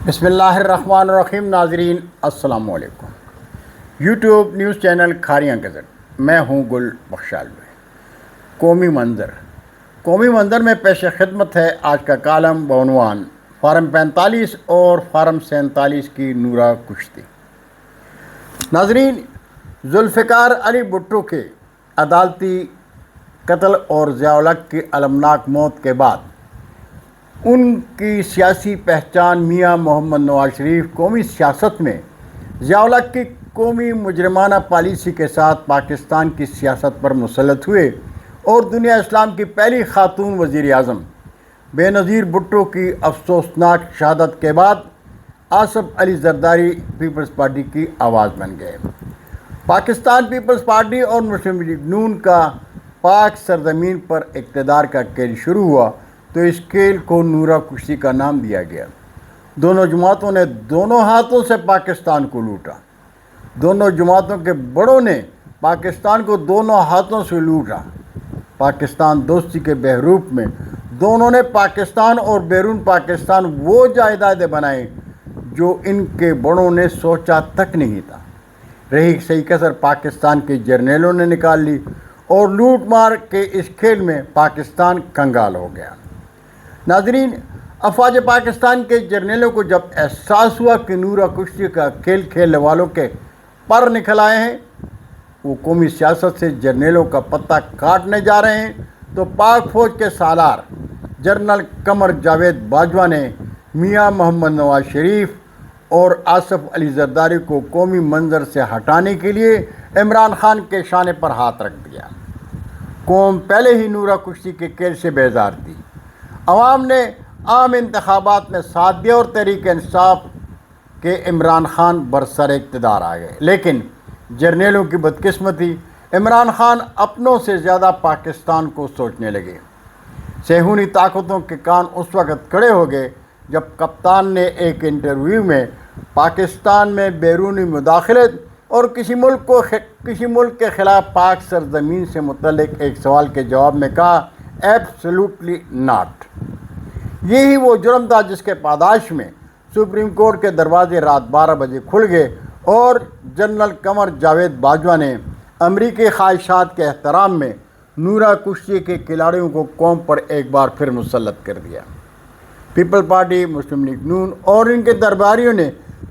بسم اللہ الرحمن الرحیم۔ ناظرین السلام علیکم۔ YouTube news channel Kharian gazette, میں ہوں گل بخشال میں۔ قومی منظر میں پیش خدمت ہے آج کا کالم بعنوان فارم 45 اور فارم 47 کی نورا کشتی۔ ناظرین، ذوالفقار علی بھٹو کے عدالتی قتل اور ضیاء الحق کی المناک موت کے بعد ان کی سیاسی پہچان میاں محمد نواز شریف قومی سیاست میں ضیاء الحق کی قومی مجرمانہ پالیسی کے ساتھ پاکستان کی سیاست پر مسلط ہوئے اور دنیا اسلام کی پہلی خاتون وزیر اعظم بے نظیر بھٹو کی افسوسناک شہادت کے بعد آصف علی زرداری پیپلز پارٹی کی آواز بن گئے۔ پاکستان پیپلز پارٹی اور مسلم لیگ نون کا پاک سرزمین پر اقتدار کا کھیل شروع ہوا تو اس کھیل کو نورا کشتی کا نام دیا گیا۔ دونوں جماعتوں نے دونوں ہاتھوں سے پاکستان کو لوٹا۔ دونوں جماعتوں کے بڑوں نے پاکستان کو دونوں ہاتھوں سے لوٹا۔ پاکستان دوستی کے بحروپ میں دونوں نے پاکستان اور بیرون پاکستان وہ جائیدادیں بنائیں جو ان کے بڑوں نے سوچا تک نہیں تھا۔ رہی صحیح کسر پاکستان کے جرنیلوں نے نکال لی اور لوٹ مار کے اس کھیل میں پاکستان کنگال ہو گیا۔ ناظرین، افواج پاکستان کے جرنیلوں کو جب احساس ہوا کہ نورا کشتی کا کھیل کھیلنے والوں کے پر نکل آئے ہیں، وہ قومی سیاست سے جرنیلوں کا پتہ کاٹنے جا رہے ہیں، تو پاک فوج کے سالار جنرل قمر جاوید باجوہ نے میاں محمد نواز شریف اور آصف علی زرداری کو قومی منظر سے ہٹانے کے لیے عمران خان کے شانے پر ہاتھ رکھ دیا۔ قوم پہلے ہی نورا کشتی کے کھیل سے بیزار تھی۔ عوام نے عام انتخابات میں ساتھ دیا اور تحریک انصاف کے عمران خان برسر اقتدار آ گئے، لیکن جرنیلوں کی بدقسمتی، عمران خان اپنوں سے زیادہ پاکستان کو سوچنے لگے۔ صہیونی طاقتوں کے کان اس وقت کھڑے ہو گئے جب کپتان نے ایک انٹرویو میں پاکستان میں بیرونی مداخلت اور کسی ملک کے خلاف پاک سرزمین سے متعلق ایک سوال کے جواب میں کہا، ایبسلیوٹلی ناٹ۔ یہی وہ جرم تھا جس کے پاداش میں سپریم کورٹ کے دروازے رات 12 بجے کھل گئے اور جنرل قمر جاوید باجوہ نے امریکی خواہشات کے احترام میں نورا کشتی کے کھلاڑیوں کو قوم پر ایک بار پھر مسلط کر دیا۔ پیپل پارٹی، مسلم لیگ نون اور ان کے درباریوں نے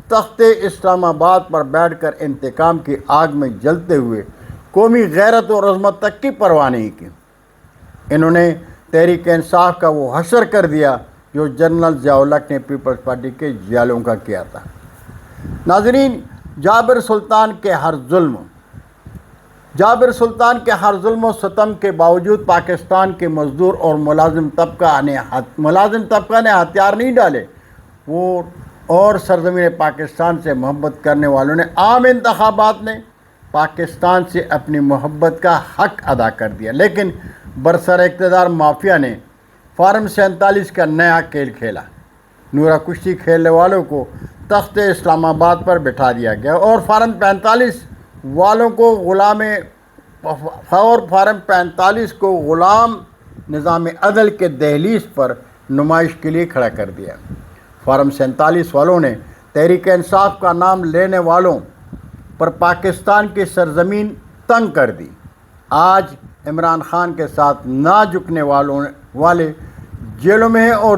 تخت اسلام آباد پر بیٹھ کر انتقام کی آگ میں جلتے ہوئے قومی غیرت اور عظمت تک کی پرواہ نہیں کی۔ انہوں نے تحریک انصاف کا وہ حشر کر دیا جو جنرل ضیاء الحق نے پیپلز پارٹی کے جیلوں کا کیا تھا۔ ناظرین، جابر سلطان کے ہر ظلم و ستم کے باوجود پاکستان کے مزدور اور ملازم طبقہ نے ہتھیار نہیں ڈالے اور سرزمین پاکستان سے محبت کرنے والوں نے عام انتخابات میں پاکستان سے اپنی محبت کا حق ادا کر دیا، لیکن برسر اقتدار مافیا نے فارم 47 کا نیا کھیل کھیلا۔ نورا کشتی کھیلنے والوں کو تخت اسلام آباد پر بٹھا دیا گیا اور فارم 45 کو غلام نظام عدل کے دہلیز پر نمائش کے لیے کھڑا کر دیا۔ فارم 47 والوں نے تحریک انصاف کا نام لینے والوں پر پاکستان کی سرزمین تنگ کر دی۔ آج عمران خان کے ساتھ نہ جھکنے والے جیلوں میں ہیں اور